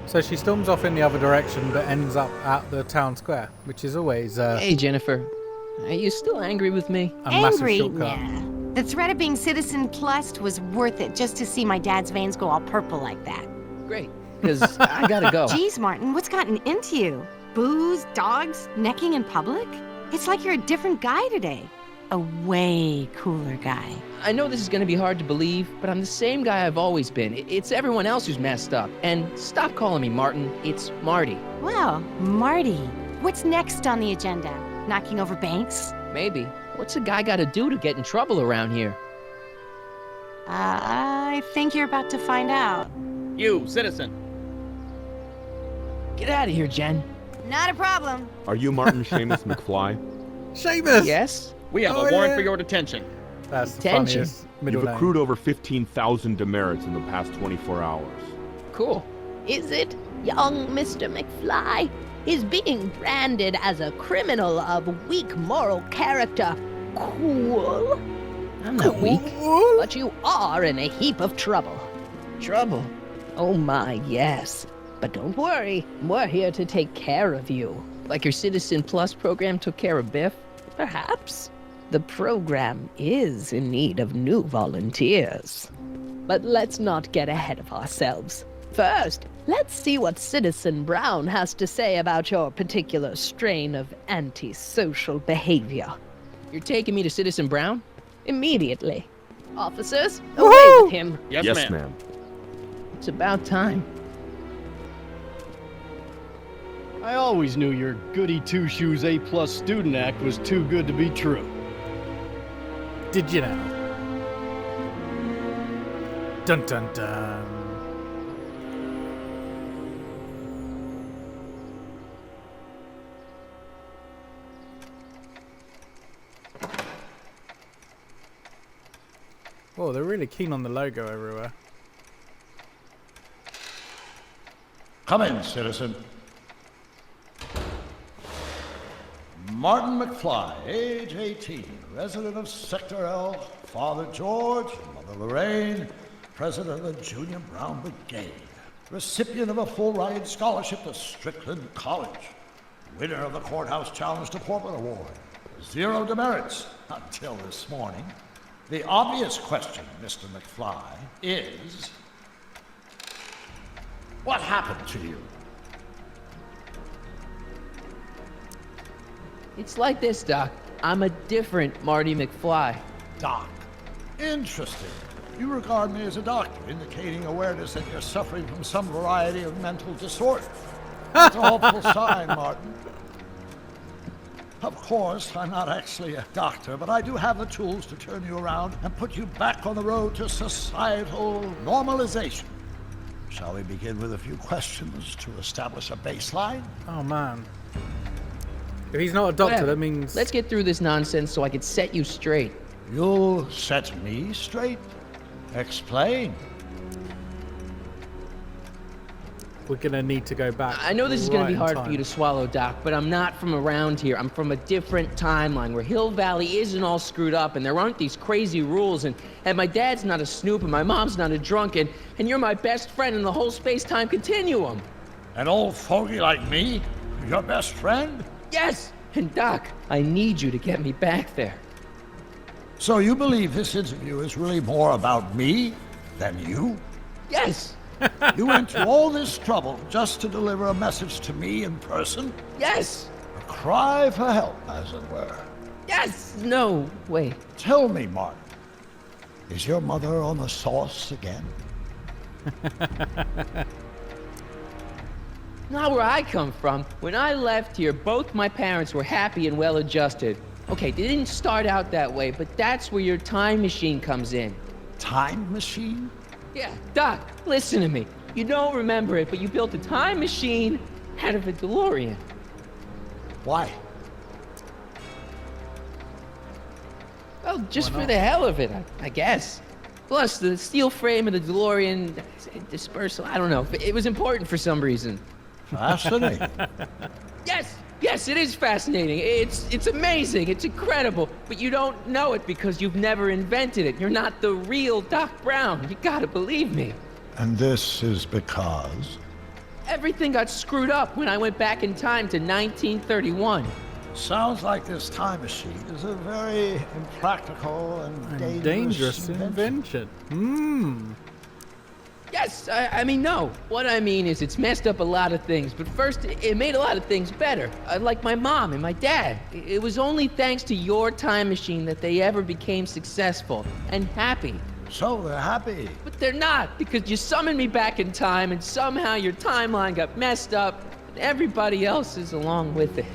So she storms off in the other direction, but ends up at the town square, which is always Hey, Jennifer. Are you still angry with me? a massive Angry? shortcut. Nah. The threat of being Citizen Plus was worth it just to see my dad's veins go all purple like that. Great, because I gotta go. Geez, Martin, what's gotten into you? Booze, dogs, necking in public? It's like you're a different guy today. A way cooler guy. I know this is gonna be hard to believe, but I'm the same guy I've always been. It's everyone else who's messed up. And stop calling me Martin. It's Marty. Well, Marty, what's next on the agenda? Knocking over banks? Maybe. What's a guy gotta do to get in trouble around here? I think you're about to find out. You, citizen. Get out of here, Jen. Not a problem. Are you Martin Seamus McFly? Seamus! Yes? We have Oh, a warrant yeah. for your detention. That's the Detention. funniest middle You've name. accrued over 15,000 demerits in the past 24 hours. Cool. Is it, young Mr. McFly? Is being branded as a criminal of weak moral character cool? I'm not weak. But you are in a heap of trouble. Trouble? Oh my, yes. But don't worry, we're here to take care of you. Like your Citizen Plus program took care of Biff? Perhaps. The program is in need of new volunteers. But let's not get ahead of ourselves. First, let's see what Citizen Brown has to say about your particular strain of antisocial behavior. You're taking me to Citizen Brown? Immediately. Officers, away with him. Yes, ma'am. It's about time. I always knew your goody two-shoes A-plus student act was too good to be true. Did you know? Dun dun dun. Oh, they're really keen on the logo everywhere. Come in, citizen. Martin McFly, age 18, resident of Sector L, Father George, Mother Lorraine, president of the Junior Brown Brigade, recipient of a full-ride scholarship to Strickland College, winner of the Courthouse Challenge to Portland Award, 0 demerits until this morning. The obvious question, Mr. McFly, is, what happened to you? It's like this, Doc. I'm a different Marty McFly. Doc. Interesting. You regard me as a doctor, indicating awareness that you're suffering from some variety of mental disorder. That's a hopeful sign, Martin. Of course, I'm not actually a doctor, but I do have the tools to turn you around and put you back on the road to societal normalization. Shall we begin with a few questions to establish a baseline? Oh man. If he's not a doctor, Whatever. that means Let's get through this nonsense so I can set you straight. You'll set me straight. Explain. we're gonna need to go back. I know this is going to be right in hard for time. you to swallow, Doc, but I'm not from around here. I'm from a different timeline where Hill Valley isn't all screwed up and there aren't these crazy rules and my dad's not a snoop and my mom's not a drunk and you're my best friend in the whole space-time continuum. An old fogey like me? Your best friend? Yes! And Doc, I need you to get me back there. So you believe this interview is really more about me than you? Yes! You went to all this trouble just to deliver a message to me in person? Yes! A cry for help, as it were. Yes! No, wait. Tell me, Martin, is your mother on the sauce again? Not where I come from. When I left here, both my parents were happy and well-adjusted. Okay, they didn't start out that way, but that's where your time machine comes in. Time machine? Yeah, Doc, listen to me. You don't remember it, but you built a time machine out of a DeLorean. Why? Well, just for the hell of it, I guess. Plus, the steel frame of the DeLorean dispersal, I don't know. It was important for some reason. Fascinating. Yes, it is fascinating. It's amazing. It's incredible. But you don't know it because you've never invented it. You're not the real Doc Brown. You gotta believe me. And this is because? Everything got screwed up when I went back in time to 1931. Sounds like this time machine is a very impractical and Dangerous invention. Yes, I mean, no. What I mean is it's messed up a lot of things, but first, it made a lot of things better. Like my mom and my dad. It was only thanks to your time machine that they ever became successful and happy. So they're happy. But they're not, because you summoned me back in time, and somehow your timeline got messed up, and everybody else is along with it.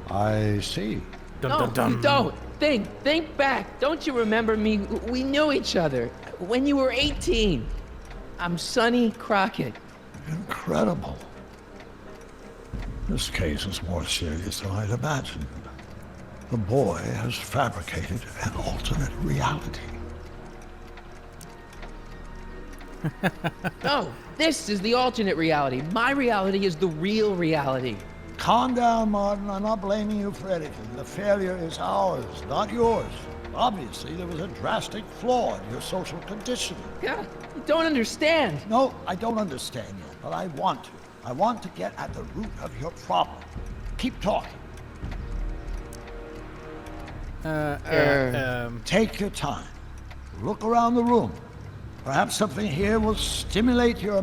I see. Dun, No, you don't. Think back. Don't you remember me? We knew each other when you were 18. I'm Sonny Crockett. Incredible. This case is more serious than I'd imagined. The boy has fabricated an alternate reality. No, this is the alternate reality. My reality is the real reality. Calm down, Martin. I'm not blaming you for anything. The failure is ours, not yours. Obviously, there was a drastic flaw in your social conditioning. Yeah, you don't understand. No, I don't understand you, but I want to. I want to get at the root of your problem. Keep talking. Take your time. Look around the room. Perhaps something here will stimulate your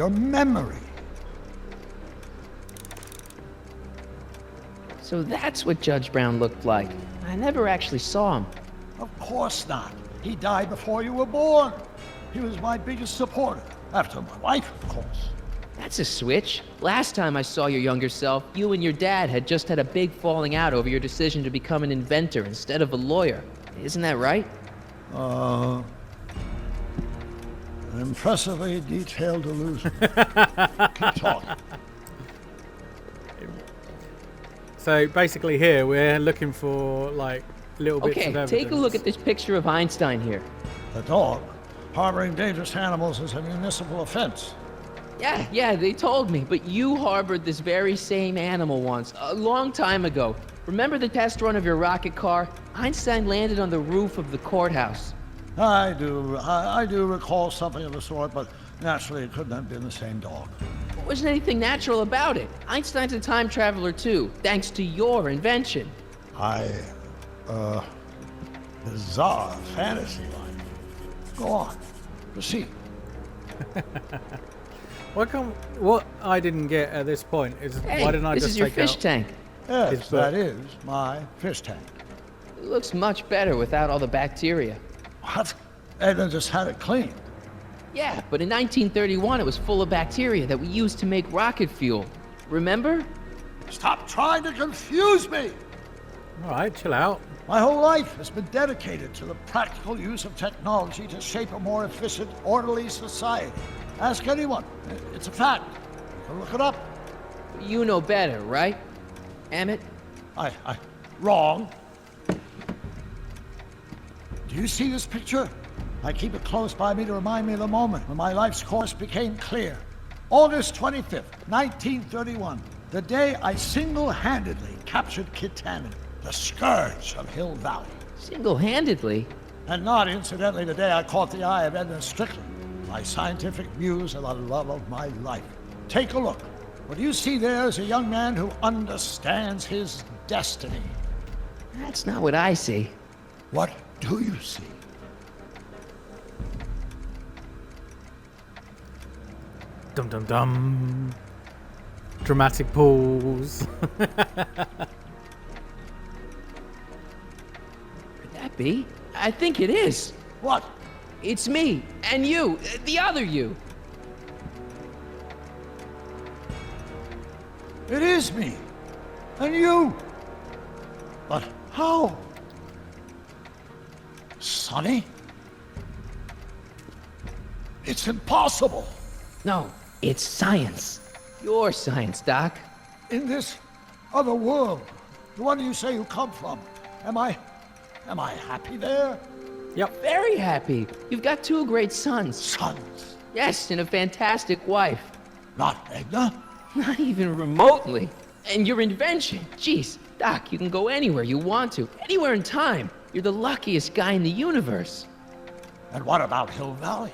memory. So that's what Judge Brown looked like. I never actually saw him. Of course not. He died before you were born. He was my biggest supporter, after my wife, of course. That's a switch. Last time I saw your younger self, you and your dad had just had a big falling out over your decision to become an inventor instead of a lawyer. Isn't that right? An impressively detailed illusion. Keep talking. So basically here we're looking for like little bits of Okay, evidence. take a look at this picture of Einstein here. The dog. Harboring dangerous animals is a municipal offense. Yeah, they told me, but you harbored this very same animal once, a long time ago. Remember the test run of your rocket car? Einstein landed on the roof of the courthouse. I do recall something of the sort, but naturally it couldn't have been the same dog. There wasn't anything natural about it. Einstein's a time traveler too, thanks to your invention. Bizarre fantasy life. Go on. Proceed. What I didn't get at this point is Hey, why didn't I this just is your take fish out tank. Yes, His book. that is my fish tank. It looks much better without all the bacteria. What? Edna just had it cleaned. Yeah, but in 1931 it was full of bacteria that we used to make rocket fuel. Remember? Stop trying to confuse me! All right, chill out. My whole life has been dedicated to the practical use of technology to shape a more efficient, orderly society. Ask anyone. It's a fact. You can look it up. You know better, right? Emmett? Wrong. Do you see this picture? I keep it close by me to remind me of the moment when my life's course became clear. August 25th, 1931, the day I single-handedly captured Kit Tannen, the scourge of Hill Valley. Single-handedly? And not incidentally the day I caught the eye of Edna Strickland, my scientific muse and the love of my life. Take a look. What you see there is a young man who understands his destiny. That's not what I see. What do you see? Dum dum dum. Dramatic pause. Could that be? I think it is. What? It's me, and you, the other you. It is me. And you. But how? Sonny? It's impossible. No, it's science. Your science, Doc. In this other world, the one you say you come from, am I happy there? Yep. Very happy. You've got 2 great sons. Sons. Yes, and a fantastic wife. Not Edna? Not even remotely. And your invention. Jeez, Doc, you can go anywhere you want to. Anywhere in time. You're the luckiest guy in the universe. And what about Hill Valley?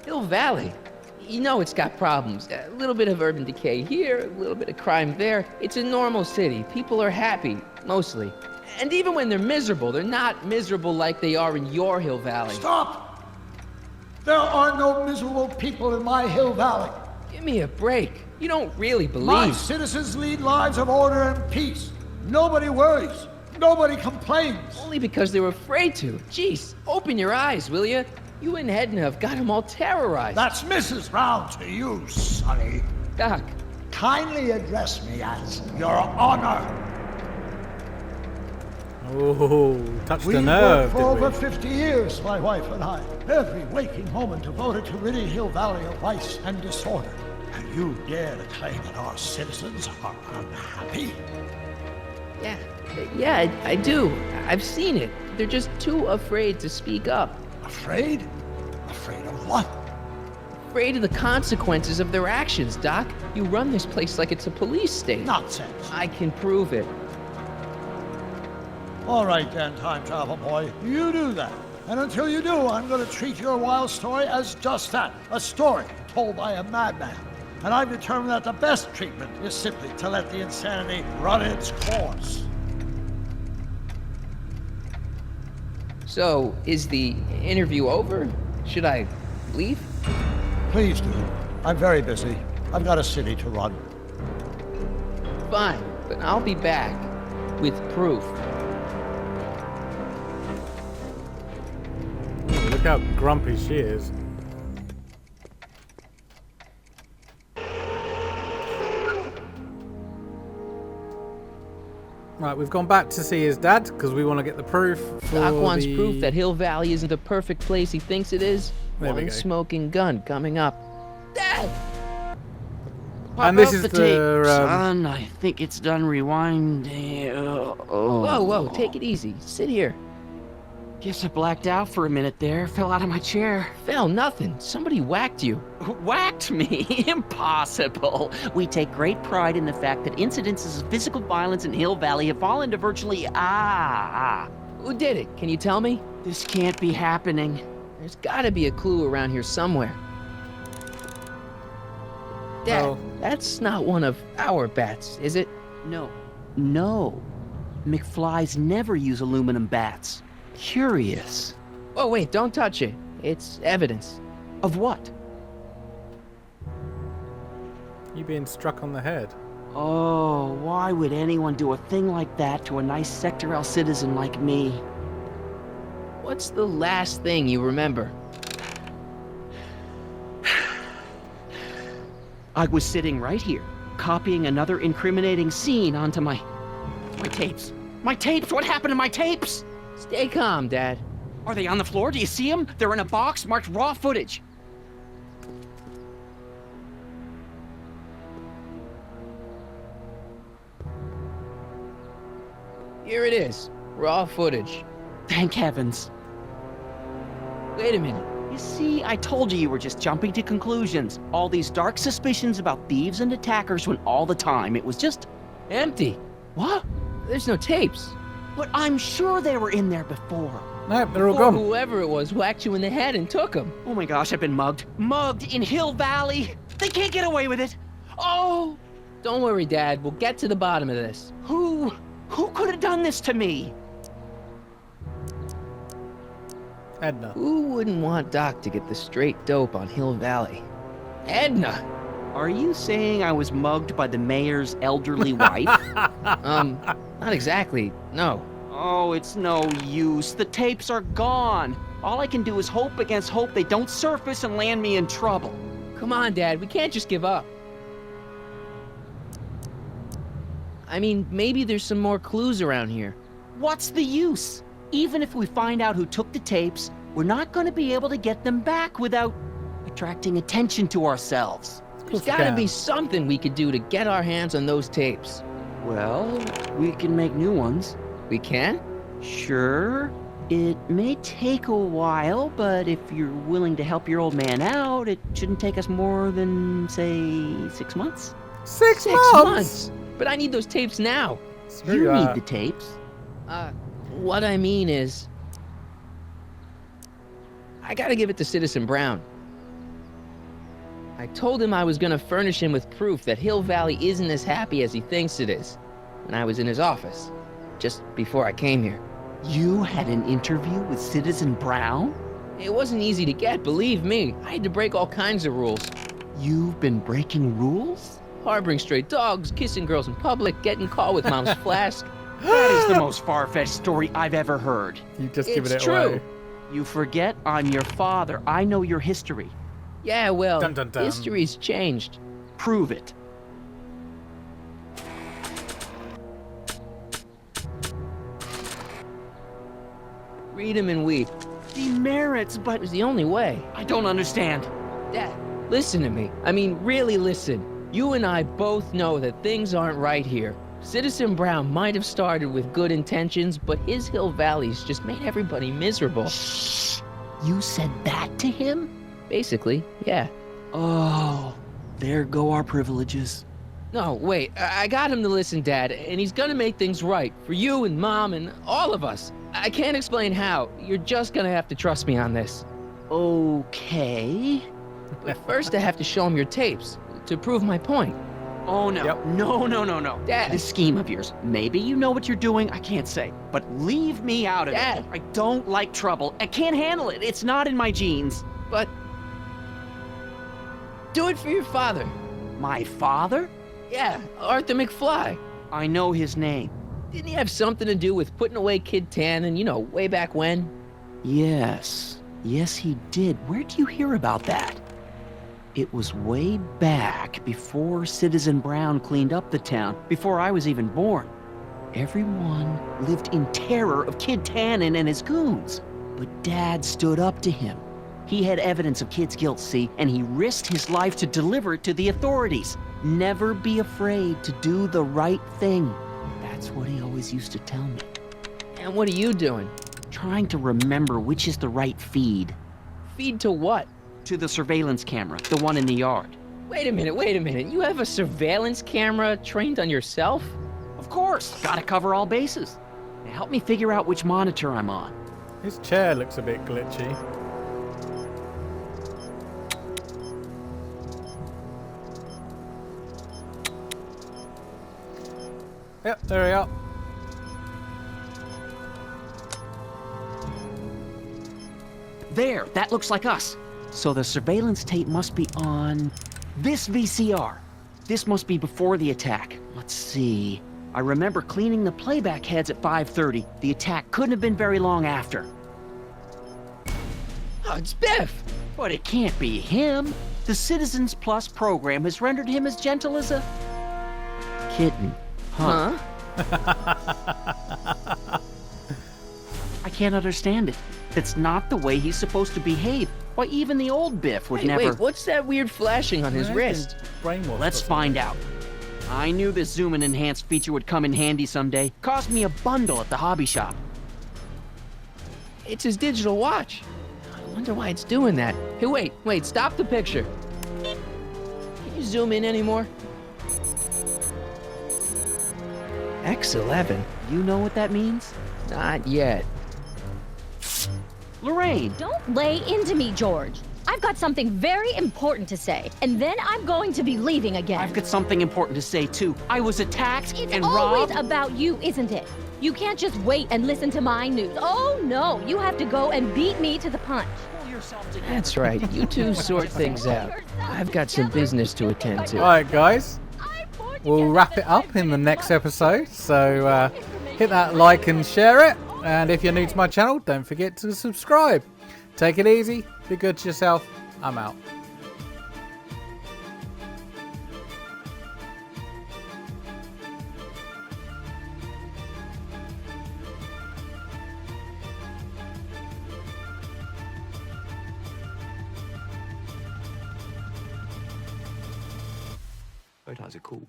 Hill Valley. You know it's got problems. A little bit of urban decay here, a little bit of crime there. It's a normal city. People are happy, mostly. And even when they're miserable, they're not miserable like they are in your Hill Valley. Stop! There are no miserable people in my Hill Valley. Give me a break. You don't really My believe. citizens lead lives of order and peace. Nobody worries. Nobody complains. Only because they were afraid to. Jeez, open your eyes, will you? You and Edna have got them all terrorized. That's Mrs. Brown to you, Sonny. Doc, Kindly address me as Your Honor. Oh, touched We the worked nerve, for over didn't we? 50 years, my wife and I. Every waking moment devoted to ridding Hill Valley of vice and disorder. And you dare to claim that our citizens are unhappy? yeah, I do. I've seen it. They're just too afraid to speak up. Afraid? Afraid of what? Afraid of the consequences of their actions, Doc. You run this place like it's a police state. Nonsense. I can prove it. All right then, time travel boy. You do that. And until you do, I'm going to treat your wild story as just that, a story told by a madman. And I've determined that the best treatment is simply to let the insanity run its course. So, is the interview over? Should I leave? Please do. I'm very busy. I've got a city to run. Fine, but I'll be back with proof. Look how grumpy she is. Right, we've gone back to see his dad because we want to get the proof. Doc wants proof that Hill Valley isn't the perfect place he thinks it is. There we One go. smoking gun coming up. Dad! And this Pop is up the, tape, son. I think it's done rewinding. Whoa, take it easy. Sit here. Guess I blacked out for a minute there. Fell out of my chair. Fell, nothing. Somebody whacked you. Whacked me? Impossible. We take great pride in the fact that incidences of physical violence in Hill Valley have fallen to virtually Who did it? Can you tell me? This can't be happening. There's gotta be a clue around here somewhere. Dad, Well- that's not one of our bats, is it? No. McFlys never use aluminum bats. Curious. Oh, wait, don't touch it. It's evidence. Of what? You being struck on the head. Oh, why would anyone do a thing like that to a nice Sector L citizen like me? What's the last thing you remember? I was sitting right here, copying another incriminating scene onto my tapes. My tapes! What happened to my tapes? Stay calm, Dad. Are they on the floor? Do you see them? They're in a box marked raw footage. Here it is. Raw footage. Thank heavens. Wait a minute. You see, I told you were just jumping to conclusions. All these dark suspicions about thieves and attackers when all the time it was just... Empty. What? There's no tapes. But I'm sure they were in there before. Nope, they're all Before gone. whoever it was whacked you in the head and took them. Oh my gosh, I've been mugged. Mugged in Hill Valley. They can't get away with it. Oh, Don't worry, Dad. We'll get to the bottom of this. who could have done this to me? Edna. Who wouldn't want Doc to get the straight dope on Hill Valley? Edna! Are you saying I was mugged by the mayor's elderly wife? Not exactly. No. Oh, it's no use. The tapes are gone. All I can do is hope against hope they don't surface and land me in trouble. Come on, Dad. We can't just give up. I mean, maybe there's some more clues around here. What's the use? Even if we find out who took the tapes, we're not going to be able to get them back without attracting attention to ourselves. There's we gotta can. be something we could do to get our hands on those tapes. Well, we can make new ones. We can? Sure. It may take a while, but if you're willing to help your old man out, it shouldn't take us more than, say, 6 months. 6 6 months? months! But I need those tapes now. Screw You that. need the tapes. What I mean is... I gotta give it to Citizen Brown. I told him I was gonna furnish him with proof that Hill Valley isn't as happy as he thinks it is. When I was in his office, just before I came here. You had an interview with Citizen Brown? It wasn't easy to get, believe me. I had to break all kinds of rules. You've been breaking rules? Harboring stray dogs, kissing girls in public, getting caught with mom's flask. That is the most far-fetched story I've ever heard. You've just given It's it true. away. You forget I'm your father. I know your history. Yeah, well, Dun, dun, dun. history's changed. Prove it. Read him and weep. Demerits, It but was the only way. I don't understand. Dad, listen to me. I mean, really listen. You and I both know that things aren't right here. Citizen Brown might have started with good intentions, but his Hill Valley's just made everybody miserable. Shh. You said that to him? Basically, yeah. Oh, there go our privileges. No, wait, I got him to listen, Dad, and he's gonna make things right for you and Mom and all of us. I can't explain how. You're just gonna have to trust me on this. Okay. But first I have to show him your tapes to prove my point. Oh, no. Yep. No. Dad. This scheme of yours, maybe you know what you're doing, I can't say. But leave me out of Dad. it. I don't like trouble. I can't handle it. It's not in my genes. But do it for your father. My father? Yeah, Arthur McFly. I know his name. Didn't he have something to do with putting away Kid Tannen, way back when? Yes. Yes, he did. Where'd you hear about that? It was way back before Citizen Brown cleaned up the town, before I was even born. Everyone lived in terror of Kid Tannen and his goons. But Dad stood up to him. He had evidence of Kid's guilt, see, and he risked his life to deliver it to the authorities. Never be afraid to do the right thing. That's what he always used to tell me. And what are you doing? Trying to remember which is the right feed. Feed to what? To the surveillance camera, the one in the yard. Wait a minute. You have a surveillance camera trained on yourself? Of course, gotta cover all bases. Now help me figure out which monitor I'm on. His chair looks a bit glitchy. Yep, there we are. There, that looks like us. So the surveillance tape must be on this VCR. This must be before the attack. Let's see. I remember cleaning the playback heads at 5:30. The attack couldn't have been very long after. Oh, it's Biff! But it can't be him. The Citizens Plus program has rendered him as gentle as a kitten. Huh? I can't understand it. That's not the way he's supposed to behave. Why, even the old Biff would never... Wait, what's that weird flashing on his wrist? Brainwashed. Let's find out. I knew this zoom and enhance feature would come in handy someday. Cost me a bundle at the hobby shop. It's his digital watch. I wonder why it's doing that. Hey, wait, stop the picture. Can you zoom in anymore? X11? You know what that means? Not yet. Lorraine! Don't lay into me, George. I've got something very important to say, and then I'm going to be leaving again. I've got something important to say, too. I was attacked It's and always robbed. about you, isn't it? You can't just wait and listen to my news. Oh, no. You have to go and beat me to the punch. Pull yourself together. That's right. You two sort things out. I've got some business to attend to. Alright, guys. We'll wrap it up in the next episode. So hit that like and share it. And if you're new to my channel, don't forget to subscribe. Take it easy. Be good to yourself. I'm out. Photos are cool.